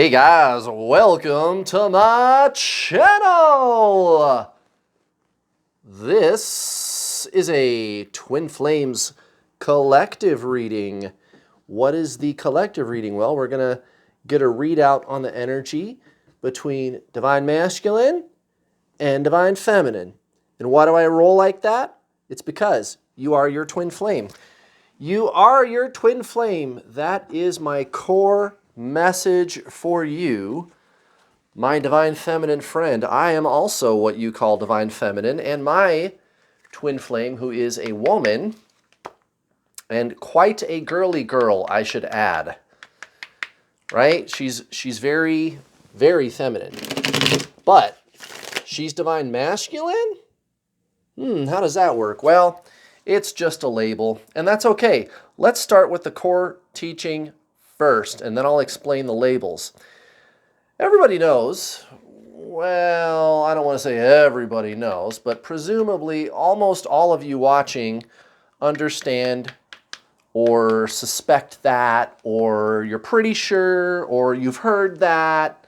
Hey guys, welcome to my channel! This is a Twin Flames collective reading. What is the collective reading? Well, we're going to get a readout on the energy between Divine Masculine and Divine Feminine. And why do I roll like that? It's because you are your twin flame. You are your twin flame. That is my core message for you, my Divine Feminine friend. I am also what you call Divine Feminine, and my twin flame, who is a woman, and quite a girly girl, I should add. Right? She's very, very feminine. But she's Divine Masculine? How does that work? Well, it's just a label, and that's okay. Let's start with the core teaching first, and then I'll explain the labels. Everybody knows, well, I don't want to say everybody knows, but presumably almost all of you watching understand or suspect that, or you're pretty sure, or you've heard that.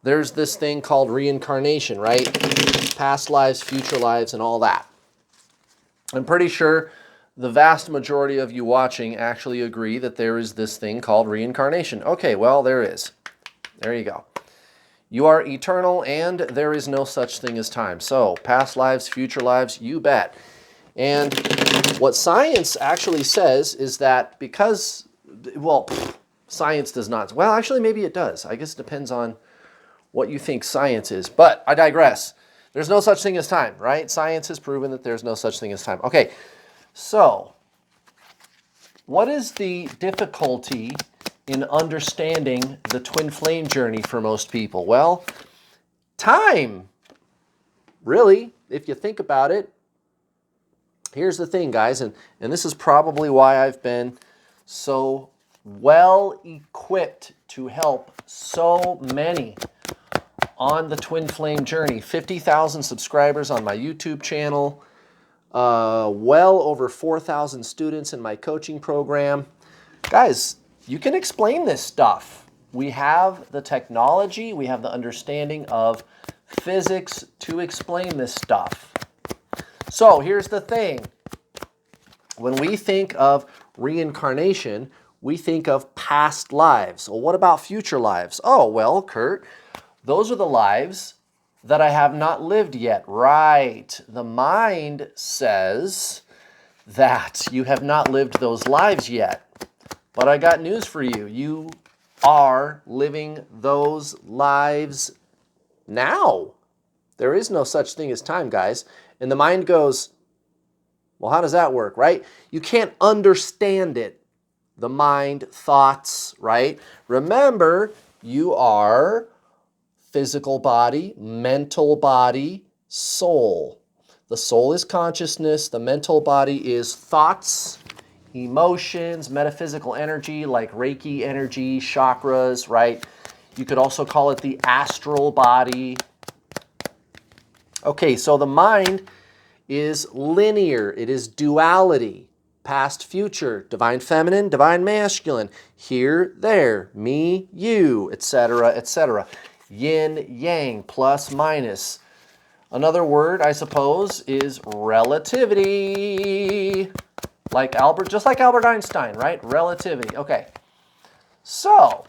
There's this thing called reincarnation, right? Past lives, future lives, and all that. I'm pretty sure the vast majority of you watching actually agree that there is this thing called reincarnation. Okay, well, there is. There you go. You are eternal, and there is no such thing as time. So, past lives, future lives, you bet. And what science actually says is that because, well, science does not. Well, actually, maybe it does. I guess it depends on what you think science is. But I digress. There's no such thing as time, right? Science has proven that there's no such thing as time. Okay, so what is the difficulty in understanding the twin flame journey for most people? Well, time. Really, if you think about it. Here's the thing, guys, and this is probably why I've been so well equipped to help so many on the twin flame journey. 50,000 subscribers on my YouTube channel, well over 4,000 students in my coaching program. Guys, you can explain this stuff. We have the technology, we have the understanding of physics to explain this stuff. So here's the thing. When we think of reincarnation, we think of past lives. Well, what about future lives? Oh, well, Kurt, those are the lives that I have not lived yet. Right. The mind says that you have not lived those lives yet. But I got news for you. You are living those lives now. There is no such thing as time, guys. And the mind goes, well, how does that work, right? You can't understand it. The mind, thoughts, right? Remember, you are physical body, mental body, soul. The soul is consciousness. The mental body is thoughts, emotions, metaphysical energy like Reiki energy, chakras, right? You could also call it the astral body. Okay, so the mind is linear. It is duality. Past, future, divine feminine, divine masculine, here, there, me, you, etc., etc. Yin, yang, plus, minus. Another word, I suppose, is relativity. Just like Albert Einstein, right? Relativity. Okay. So,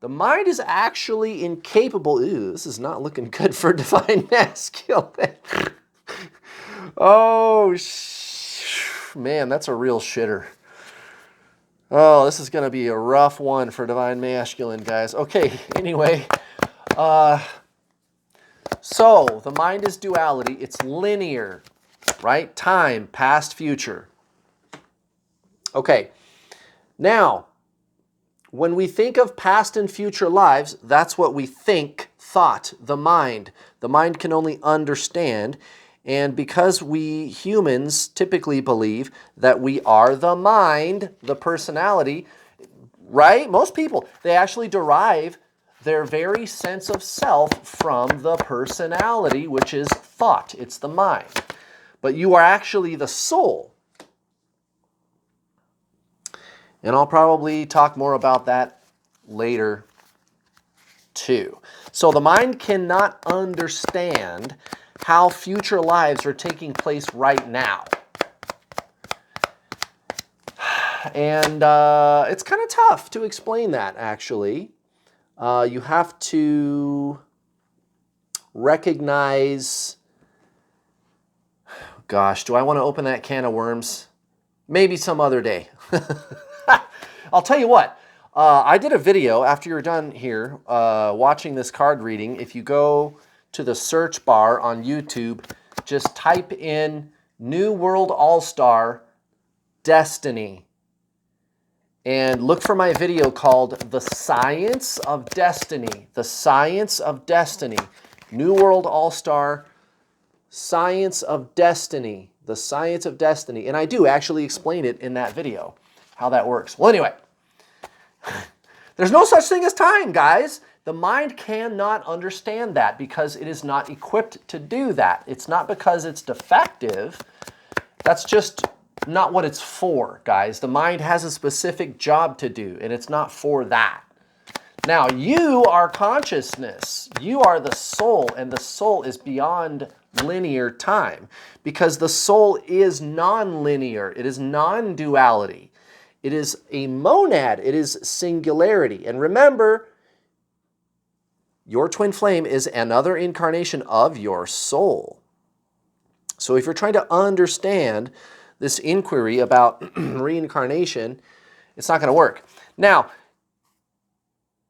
the mind is actually incapable. Ew, this is not looking good for divine masculine. Oh, man, that's a real shitter. Oh, this is going to be a rough one for divine masculine, guys. Okay, anyway. So, the mind is duality. It's linear, right? Time, past, future. Okay, now, when we think of past and future lives, that's what we think, thought, the mind. The mind can only understand. And because we humans typically believe that we are the mind, the personality, right? Most people, they actually derive their very sense of self from the personality, which is thought. It's the mind. But you are actually the soul. And I'll probably talk more about that later 2. So the mind cannot understand how future lives are taking place right now. And it's kind of tough to explain that, actually. You have to recognize, gosh, do I want to open that can of worms? Maybe some other day. I'll tell you what, I did a video after you're done here watching this card reading. If you go to the search bar on YouTube, just type in New World All-Star Destiny and look for my video called The Science of Destiny. The Science of Destiny. New World All-Star Science of Destiny. The Science of Destiny. And I do actually explain it in that video, how that works. Well, anyway, there's no such thing as time, guys. The mind cannot understand that because it is not equipped to do that. It's not because it's defective. That's just not what it's for, guys. The mind has a specific job to do, and it's not for that. Now, you are consciousness. You are the soul, and the soul is beyond linear time because the soul is non-linear. It is non-duality. It is a monad. It is singularity. And remember, your twin flame is another incarnation of your soul. So if you're trying to understand this inquiry about reincarnation, it's not going to work. Now,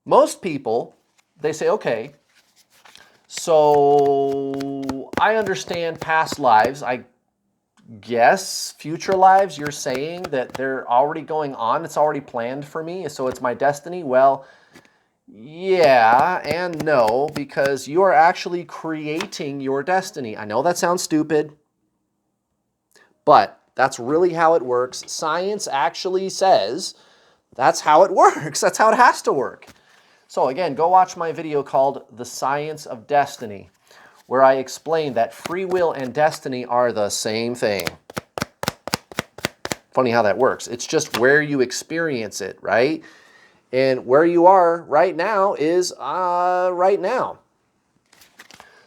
most people, they say, okay, so I understand past lives. I guess future lives, you're saying that they're already going on. It's already planned for me, so it's my destiny. Well, yeah and no, because you are actually creating your destiny. I know that sounds stupid, but that's really how it works. Science actually says that's how it works. That's how it has to work. So again, go watch my video called The Science of Destiny, where I explain that free will and destiny are the same thing. Funny how that works. It's just where you experience it, right? And where you are right now is right now.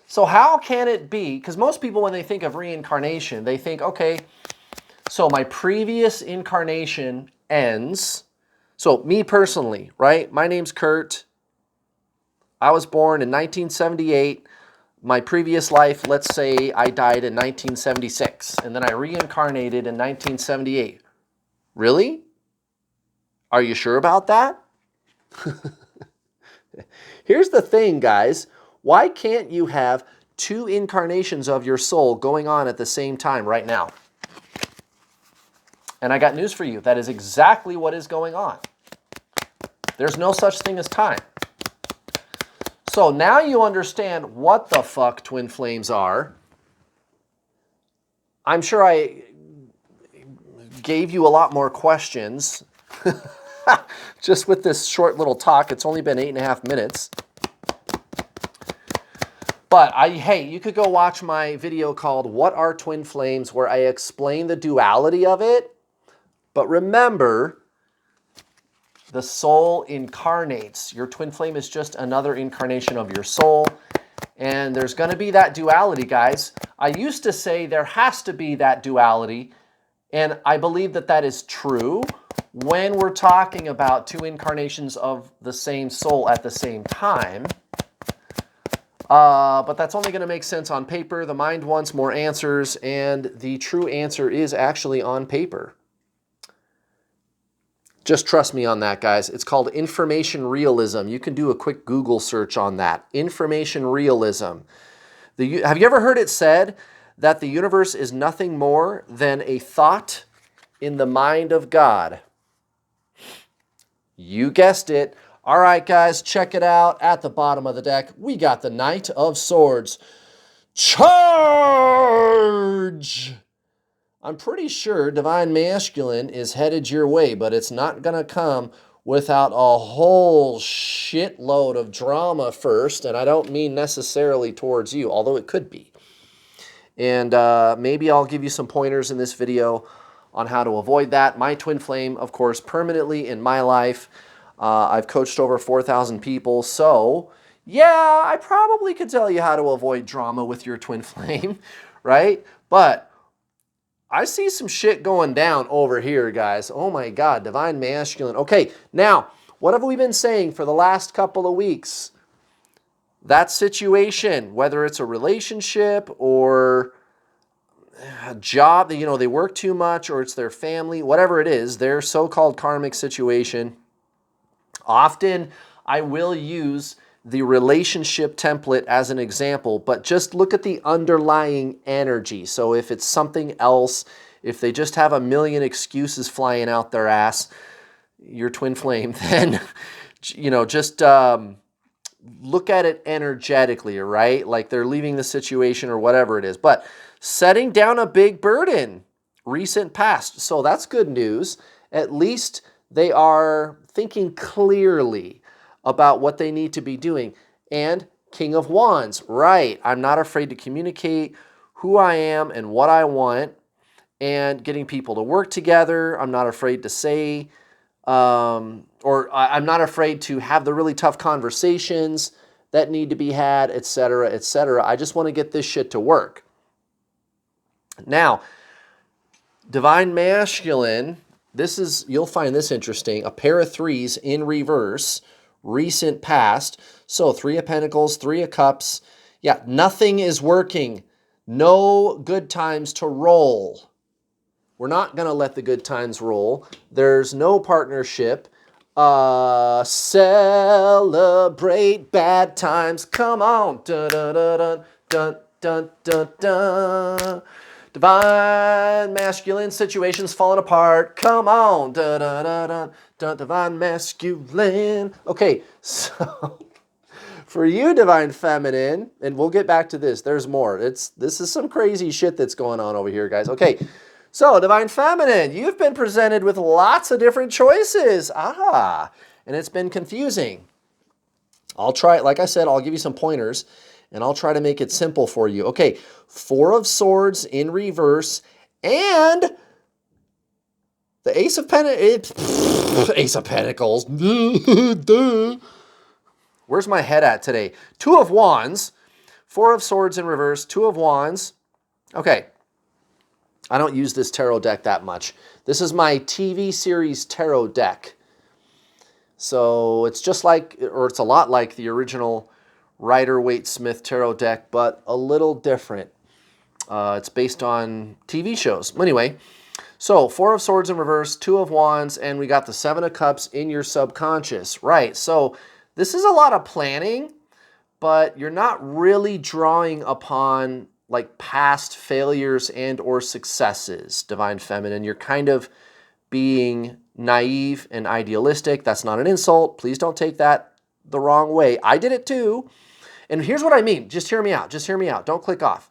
So how can it be? Because most people, when they think of reincarnation, they think, okay, so my previous incarnation ends. So me personally, right? My name's Kurt. I was born in 1978. My previous life, let's say I died in 1976, and then I reincarnated in 1978. Really? Are you sure about that? Here's the thing, guys. Why can't you have 2 incarnations of your soul going on at the same time right now? And I got news for you. That is exactly what is going on. There's no such thing as time. So now you understand what the fuck twin flames are. I'm sure I gave you a lot more questions just with this short little talk. It's only been 8.5 minutes. But hey, you could go watch my video called What Are Twin Flames, where I explain the duality of it. But remember, the soul incarnates. Your twin flame is just another incarnation of your soul. And there's going to be that duality, guys. I used to say there has to be that duality. And I believe that that is true when we're talking about 2 incarnations of the same soul at the same time. But that's only going to make sense on paper. The mind wants more answers, and the true answer is actually on paper. Just trust me on that, guys. It's called information realism. You can do a quick Google search on that. Information realism. Have you ever heard it said that the universe is nothing more than a thought in the mind of God? You guessed it. All right, guys, check it out. At the bottom of the deck, we got the Knight of Swords. Charge! I'm pretty sure Divine Masculine is headed your way, but it's not going to come without a whole shitload of drama first, and I don't mean necessarily towards you, although it could be. And maybe I'll give you some pointers in this video on how to avoid that. My twin flame, of course, permanently in my life. I've coached over 4,000 people, so Yeah, I probably could tell you how to avoid drama with your twin flame, right? But I see some shit going down over here, guys. Oh my God, divine masculine. Okay, now, what have we been saying for the last couple of weeks? That situation, whether it's a relationship or a job, you know, they work too much, or it's their family, whatever it is, their so-called karmic situation. Often I will use the relationship template as an example, but just look at the underlying energy. So if it's something else, if they just have a million excuses flying out their ass, your twin flame, then, you know, just look at it energetically, right? Like they're leaving the situation or whatever it is. But setting down a big burden, recent past. So that's good news. At least they are thinking clearly about what they need to be doing. And King of Wands, right? I'm not afraid to communicate who I am and what I want, and getting people to work together. I'm not afraid to say, or I'm not afraid to have the really tough conversations that need to be had, etc., etc. I just want to get this shit to work. Now, divine masculine, this is, you'll find this interesting, a pair of threes in reverse, recent past. So 3 of Pentacles, 3 of Cups. Yeah, nothing is working. No good times to roll. We're not going to let the good times roll. There's no partnership. Celebrate bad times. Come on. Dun, dun, dun, dun, dun, dun, dun. Divine masculine situations falling apart. Come on. Dun, dun, dun, dun, dun, divine masculine. Okay, so for you, divine feminine, and we'll get back to this. There's more. This is some crazy shit that's going on over here, guys. Okay. So, divine feminine, you've been presented with lots of different choices. And it's been confusing. I'll try, like I said, I'll give you some pointers, and I'll try to make it simple for you. Okay, 4 of Swords in reverse, and the Ace of Pentacles. Ace of Pentacles. Where's my head at today? 2 of Wands, 4 of Swords in reverse, 2 of Wands. Okay. I don't use this tarot deck that much. This is my TV series tarot deck. So it's just like, or it's a lot like the original Rider-Waite-Smith tarot deck, but a little different. It's based on TV shows. Anyway, so 4 of Swords in reverse, 2 of Wands, and we got the 7 of Cups in your subconscious. Right, so this is a lot of planning, but you're not really drawing upon like past failures and or successes, divine feminine. You're kind of being naive and idealistic. That's not an insult. Please don't take that the wrong way. I did it too. And here's what I mean. Just hear me out. Just hear me out. Don't click off.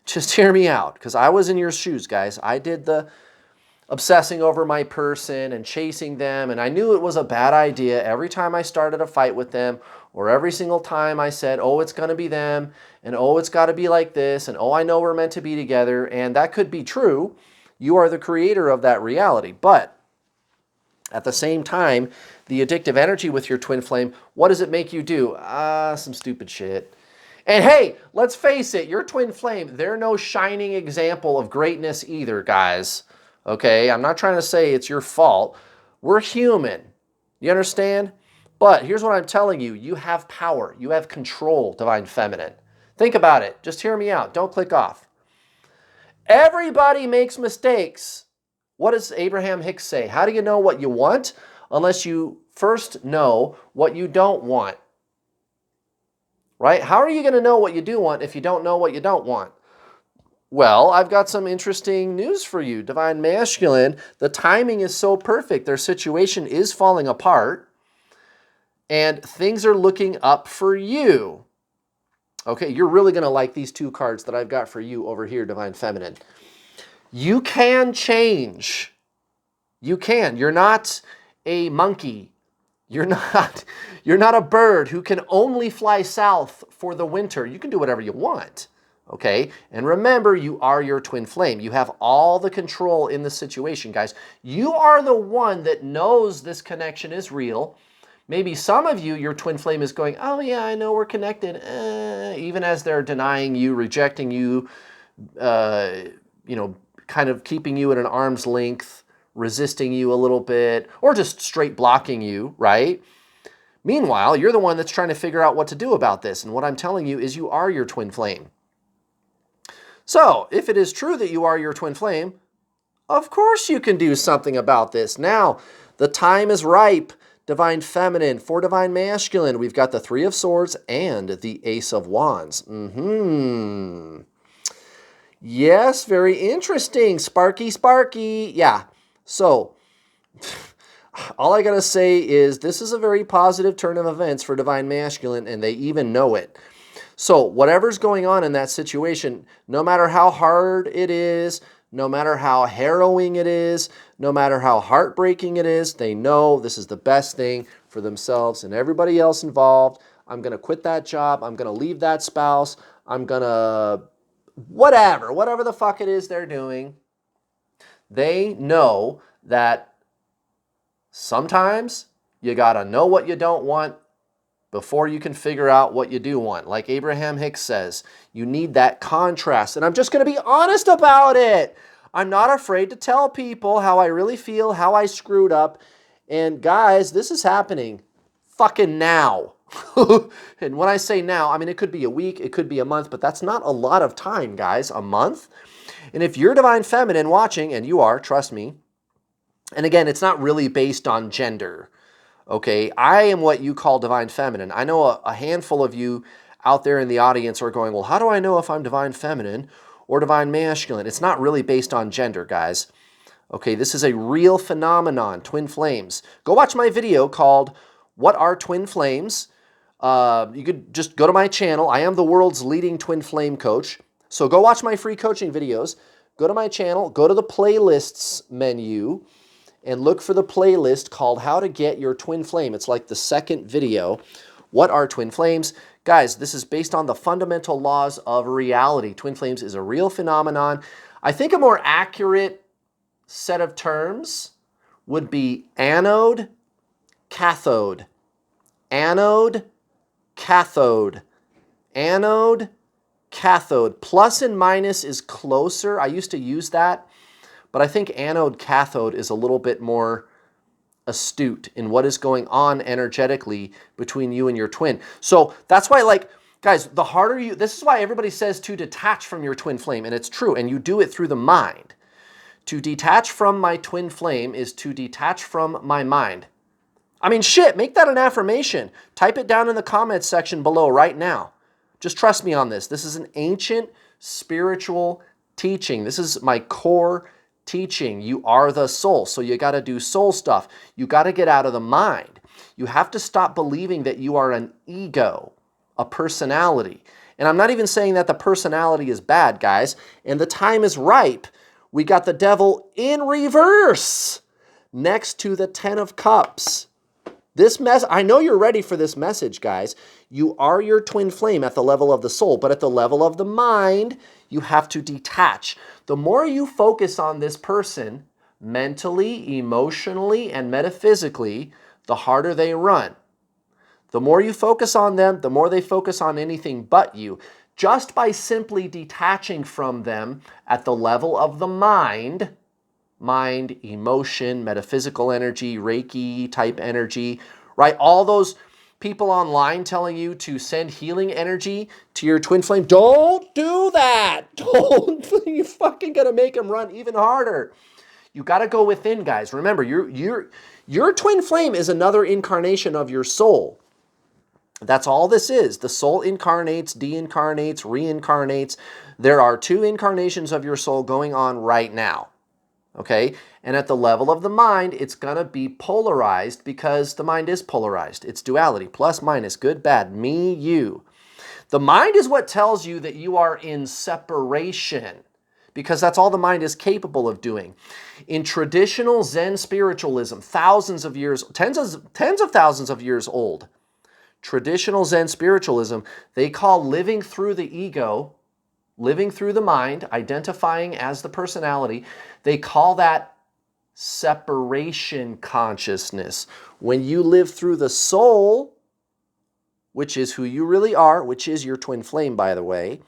Just hear me out, because I was in your shoes, guys. I did the obsessing over my person and chasing them, and I knew it was a bad idea every time I started a fight with them, or every single time I said, oh, it's going to be them, and oh, it's got to be like this, and oh, I know we're meant to be together, and that could be true. You are the creator of that reality. But at the same time, the addictive energy with your twin flame, what does it make you do? Some stupid shit. And hey, let's face it, your twin flame, they're no shining example of greatness either, guys. Okay, I'm not trying to say it's your fault. We're human. You understand? But here's what I'm telling you. You have power. You have control, divine feminine. Think about it. Just hear me out. Don't click off. Everybody makes mistakes. What does Abraham Hicks say? How do you know what you want unless you first know what you don't want? Right? How are you going to know what you do want if you don't know what you don't want? Well, I've got some interesting news for you, divine masculine. The timing is so perfect. Their situation is falling apart, and things are looking up for you. Okay, you're really going to like these 2 cards that I've got for you over here, divine feminine. You can change. You can. You're not a monkey. You're not a bird who can only fly south for the winter. You can do whatever you want. Okay? And remember, you are your twin flame. You have all the control in the situation, guys. You are the one that knows this connection is real, Maybe some of you, your twin flame is going, oh yeah, I know we're connected, even as they're denying you, rejecting you, kind of keeping you at an arm's length, resisting you a little bit, or just straight blocking you, right? Meanwhile, you're the one that's trying to figure out what to do about this. And what I'm telling you is you are your twin flame. So if it is true that you are your twin flame, of course you can do something about this. Now, the time is ripe. Divine Feminine for Divine Masculine. We've got the Three of Swords and the Ace of Wands. Yes, very interesting. Sparky, sparky. Yeah. So, all I got to say is this is a very positive turn of events for Divine Masculine, and they even know it. So, whatever's going on in that situation, no matter how hard it is, no matter how harrowing it is, no matter how heartbreaking it is, they know this is the best thing for themselves and everybody else involved. I'm going to quit that job. I'm going to leave that spouse. I'm going to whatever the fuck it is they're doing. They know that sometimes you got to know what you don't want before you can figure out what you do want. Like Abraham Hicks says, you need that contrast. And I'm just going to be honest about it. I'm not afraid to tell people how I really feel, how I screwed up. And guys, this is happening fucking now. And when I say now, I mean, it could be a week, it could be a month, but that's not a lot of time, guys, a month. And if you're Divine Feminine watching, and you are, trust me, and again, it's not really based on gender. Okay, I am what you call Divine Feminine. I know a handful of you out there in the audience are going, well, how do I know if I'm Divine Feminine or Divine Masculine? It's not really based on gender, guys. Okay, this is a real phenomenon, twin flames. Go watch my video called What Are Twin Flames? You could just go to my channel. I am the world's leading twin flame coach. So go watch my free coaching videos. Go to my channel, go to the playlists menu, and look for the playlist called How to Get Your Twin Flame. It's like the second video. What are twin flames? Guys, this is based on the fundamental laws of reality. Twin flames is a real phenomenon. I think a more accurate set of terms would be anode, cathode. Anode, cathode. Anode, cathode. Plus and minus is closer. I used to use that. But I think anode cathode is a little bit more astute in what is going on energetically between you and your twin. So that's why, like, guys, the harder you, this is why everybody says to detach from your twin flame, and it's true, and you do it through the mind. To detach from my twin flame is to detach from my mind. I mean, shit, make that an affirmation. Type it down in the comments section below right now. Just trust me on this. This is an ancient spiritual teaching. This is my core teaching. You are the soul, so you got to do soul stuff. You got to get out of the mind. You have to stop believing that you are an ego, a personality. And I'm not even saying that the personality is bad, guys. And the time is ripe. We got the devil in reverse next to the 10 of Cups. I know you're ready for this message, guys. You are your twin flame at the level of the soul, but at the level of the mind, you have to detach. The more you focus on this person, mentally, emotionally, and metaphysically, the harder they run. The more you focus on them, the more they focus on anything but you. Just by simply detaching from them at the level of the mind, emotion, metaphysical energy, Reiki type energy, right? All those people online telling you to send healing energy to your twin flame. Don't do that. Don't. You're fucking going to make them run even harder. You got to go within, guys. Remember, your twin flame is another incarnation of your soul. That's all this is. The soul incarnates, deincarnates, reincarnates. There are 2 incarnations of your soul going on right now. Okay? And at the level of the mind, it's going to be polarized because the mind is polarized. It's duality, plus, minus, good, bad, me, you. The mind is what tells you that you are in separation because that's all the mind is capable of doing. In traditional Zen spiritualism, thousands of years, tens of thousands of years old, traditional Zen spiritualism, they call living through the ego, living through the mind, identifying as the personality, they call that separation consciousness. When you live through the soul, which is who you really are, which is your twin flame, by the way,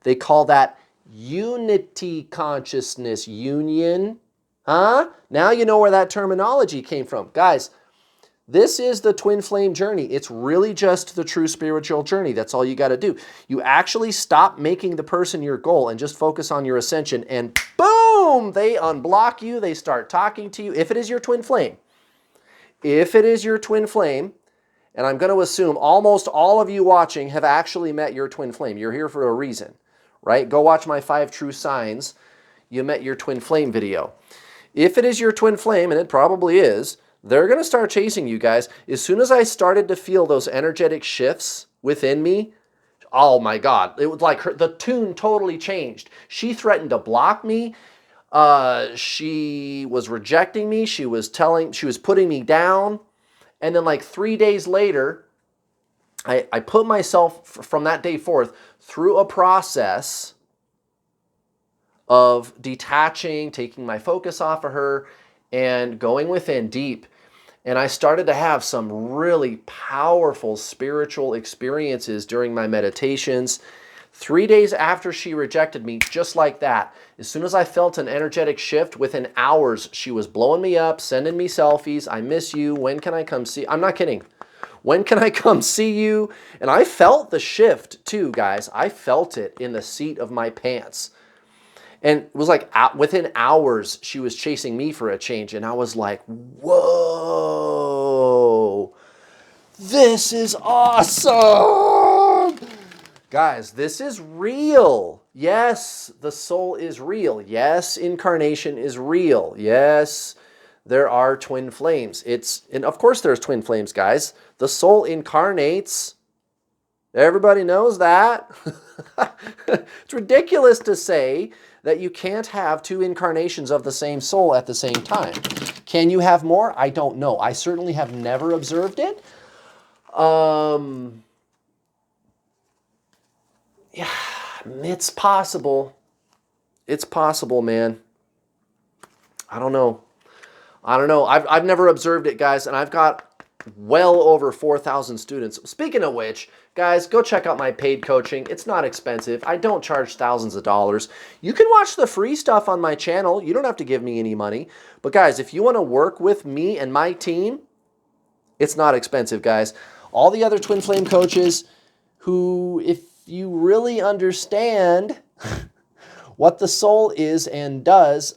they call that unity consciousness. Union. Huh? Now you know where that terminology came from. Guys, this is the twin flame journey. It's really just the true spiritual journey. That's all you got to do. You actually stop making the person your goal and just focus on your ascension, and boom, they unblock you. They start talking to you. If it is your twin flame, and I'm going to assume almost all of you watching have actually met your twin flame. You're here for a reason, right? Go watch my 5 true signs you met your twin flame video. If it is your twin flame, and it probably is, they're going to start chasing you guys. As soon as I started to feel those energetic shifts within me, oh my God, it was like the tune totally changed. She threatened to block me. She was rejecting me. She was putting me down. And then like 3 days later, I put myself from that day forth through a process of detaching, taking my focus off of her, and going within deep. And I started to have some really powerful spiritual experiences during my meditations. 3 days after she rejected me, just like that, as soon as I felt an energetic shift, within hours, she was blowing me up, sending me selfies. I miss you. When can I come see? I'm not kidding. When can I come see you? And I felt the shift too, guys. I felt it in the seat of my pants. And it was like within hours, she was chasing me for a change. And I was like, whoa, this is awesome. Guys, this is real. Yes, the soul is real. Yes, incarnation is real. Yes, there are twin flames. And of course there's twin flames, guys. The soul incarnates. Everybody knows that. It's ridiculous to say that you can't have 2 incarnations of the same soul at the same time. Can you have more? I don't know. I certainly have never observed it. Yeah, it's possible. It's possible, man. I don't know. I've never observed it, guys, and I've got well over 4,000 students. Speaking of which, guys, go check out my paid coaching. It's not expensive. I don't charge thousands of dollars. You can watch the free stuff on my channel. You don't have to give me any money. But guys, if you want to work with me and my team, it's not expensive, guys. All the other twin flame coaches who, if you really understand what the soul is and does,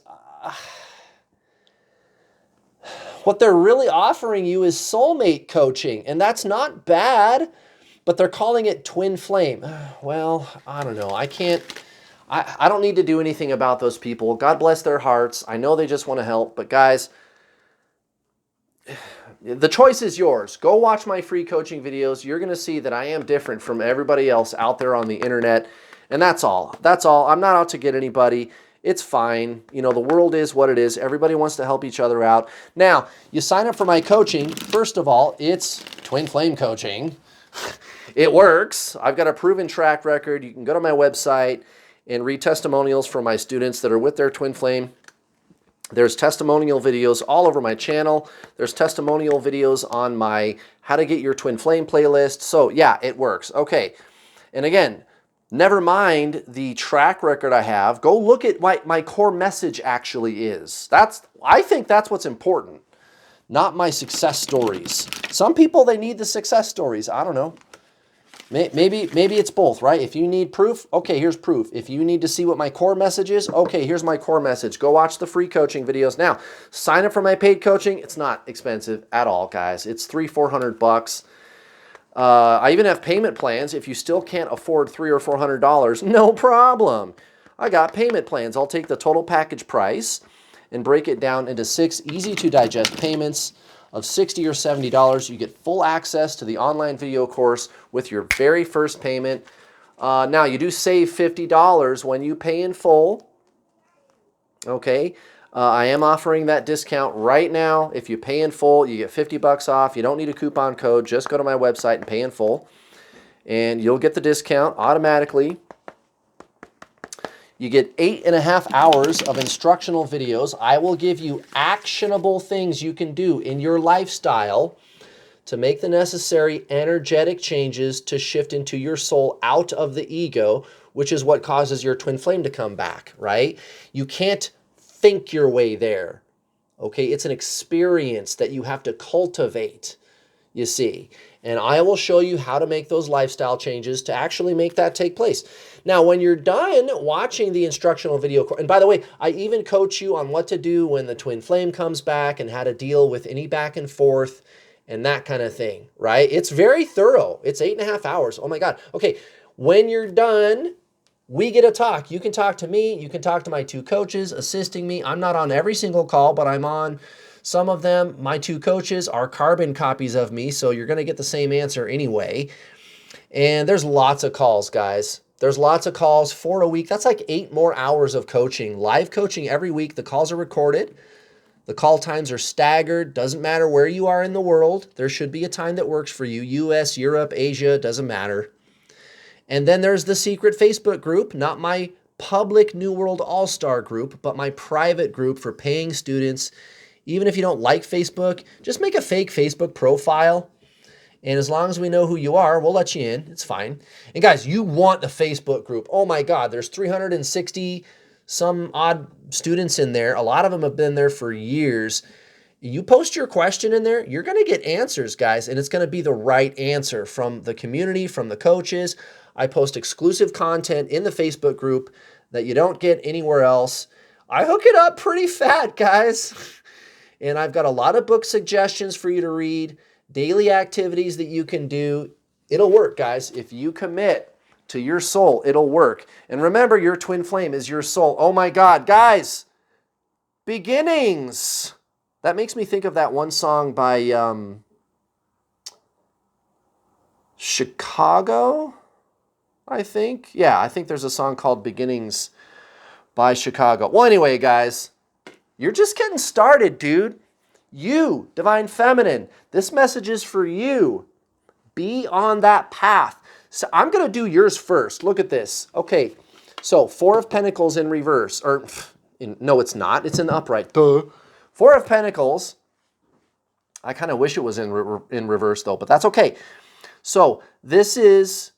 what they're really offering you is soulmate coaching, and that's not bad, but they're calling it twin flame. Well, I don't know. I don't need to do anything about those people. God bless their hearts. I know they just want to help, but guys, the choice is yours. Go watch my free coaching videos. You're going to see that I am different from everybody else out there on the internet, and that's all. That's all. I'm not out to get anybody. It's fine. You know, the world is what it is. Everybody wants to help each other out. Now, you sign up for my coaching. First of all, it's twin flame coaching. It works. I've got a proven track record. You can go to my website and read testimonials from my students that are with their twin flame. There's testimonial videos all over my channel. There's testimonial videos on my How to Get Your Twin Flame playlist. So yeah, it works. Okay. And again, never mind the track record I have. Go look at what my core message actually is. I think that's what's important, not my success stories. Some people, they need the success stories. I don't know. Maybe it's both, right? If you need proof, okay, here's proof. If you need to see what my core message is, okay, here's my core message. Go watch the free coaching videos. Now, sign up for my paid coaching. It's not expensive at all, guys. It's $300-400. I even have payment plans. If you still can't afford $300 or $400, no problem. I got payment plans. I'll take the total package price and break it down into 6 easy-to-digest payments of $60 or $70. You get full access to the online video course with your very first payment. Now, you do save $50 when you pay in full. Okay. I am offering that discount right now. If you pay in full, you get $50 off. You don't need a coupon code. Just go to my website and pay in full, and you'll get the discount automatically. You get 8.5 hours of instructional videos. I will give you actionable things you can do in your lifestyle to make the necessary energetic changes to shift into your soul out of the ego, which is what causes your twin flame to come back, right? You can't think your way there, okay? It's an experience that you have to cultivate, you see. And I will show you how to make those lifestyle changes to actually make that take place. Now, when you're done watching the instructional video, and by the way, I even coach you on what to do when the twin flame comes back and how to deal with any back and forth and that kind of thing, right? It's very thorough. It's 8.5 hours. Oh my God. Okay, when you're done, we get to talk. You can talk to me. You can talk to my 2 coaches assisting me. I'm not on every single call, but I'm on some of them. My 2 coaches are carbon copies of me, so you're going to get the same answer anyway. And there's lots of calls, guys. There's lots of calls, 4 a week. That's like 8 more hours of coaching, live coaching every week. The calls are recorded. The call times are staggered. Doesn't matter where you are in the world. There should be a time that works for you. US, Europe, Asia, doesn't matter. And then there's the secret Facebook group, not my public New World All-Star group, but my private group for paying students. Even if you don't like Facebook, just make a fake Facebook profile. And as long as we know who you are, we'll let you in. It's fine. And guys, you want the Facebook group. Oh my God, there's 360 some odd students in there. A lot of them have been there for years. You post your question in there, you're going to get answers, guys, and it's going to be the right answer from the community, from the coaches. I post exclusive content in the Facebook group that you don't get anywhere else. I hook it up pretty fat, guys. And I've got a lot of book suggestions for you to read, daily activities that you can do. It'll work, guys. If you commit to your soul, it'll work. And remember, your twin flame is your soul. Oh my God, guys, beginnings. That makes me think of that one song by Chicago, I think. Yeah, I think there's a song called Beginnings by Chicago. Well, anyway, guys, you're just getting started, dude. You, Divine Feminine, this message is for you. Be on that path. So I'm going to do yours first. Look at this. Okay, so 4 of Pentacles in reverse. No, it's not. It's in upright. Duh. 4 of Pentacles. I kind of wish it was in reverse, though, but that's okay. So this is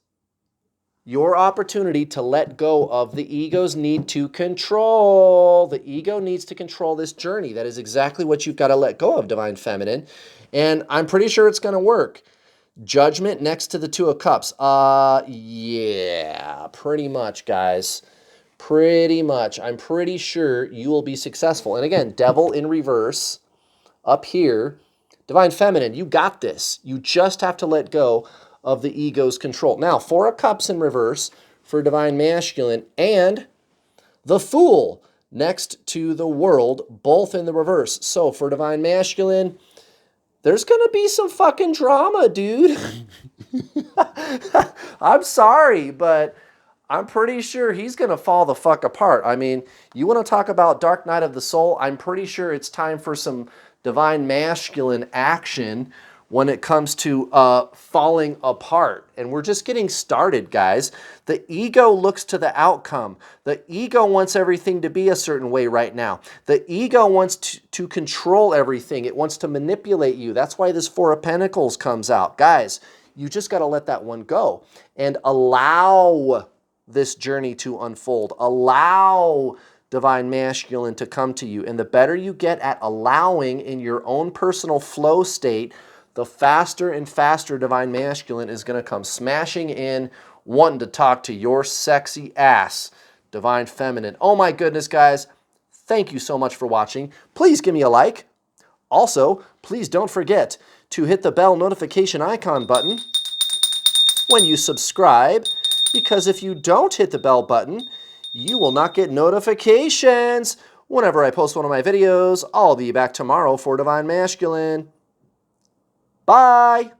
your opportunity to let go of the ego's need to control. The ego needs to control this journey. That is exactly what you've got to let go of, Divine Feminine. And I'm pretty sure it's going to work. Judgment next to the 2 of Cups. Yeah, pretty much, guys. Pretty much. I'm pretty sure you will be successful. And again, Devil in reverse up here. Divine Feminine, you got this. You just have to let go of the ego's control. Now, 4 of Cups in reverse for Divine Masculine and the Fool next to the World, both in the reverse. So for Divine Masculine, there's going to be some fucking drama, dude. I'm sorry, but I'm pretty sure he's going to fall the fuck apart. I mean, you want to talk about Dark Night of the Soul? I'm pretty sure it's time for some Divine Masculine action when it comes to falling apart. And we're just getting started, guys. The ego looks to the outcome. The ego wants everything to be a certain way right now. The ego wants to control everything. It wants to manipulate you. That's why this 4 of Pentacles comes out. Guys, you just got to let that one go and allow this journey to unfold. Allow Divine Masculine to come to you. And the better you get at allowing in your own personal flow state, the faster and faster Divine Masculine is going to come smashing in, wanting to talk to your sexy ass, Divine Feminine. Oh my goodness, guys. Thank you so much for watching. Please give me a like. Also, please don't forget to hit the bell notification icon button when you subscribe, because if you don't hit the bell button, you will not get notifications whenever I post one of my videos. I'll be back tomorrow for Divine Masculine. Bye.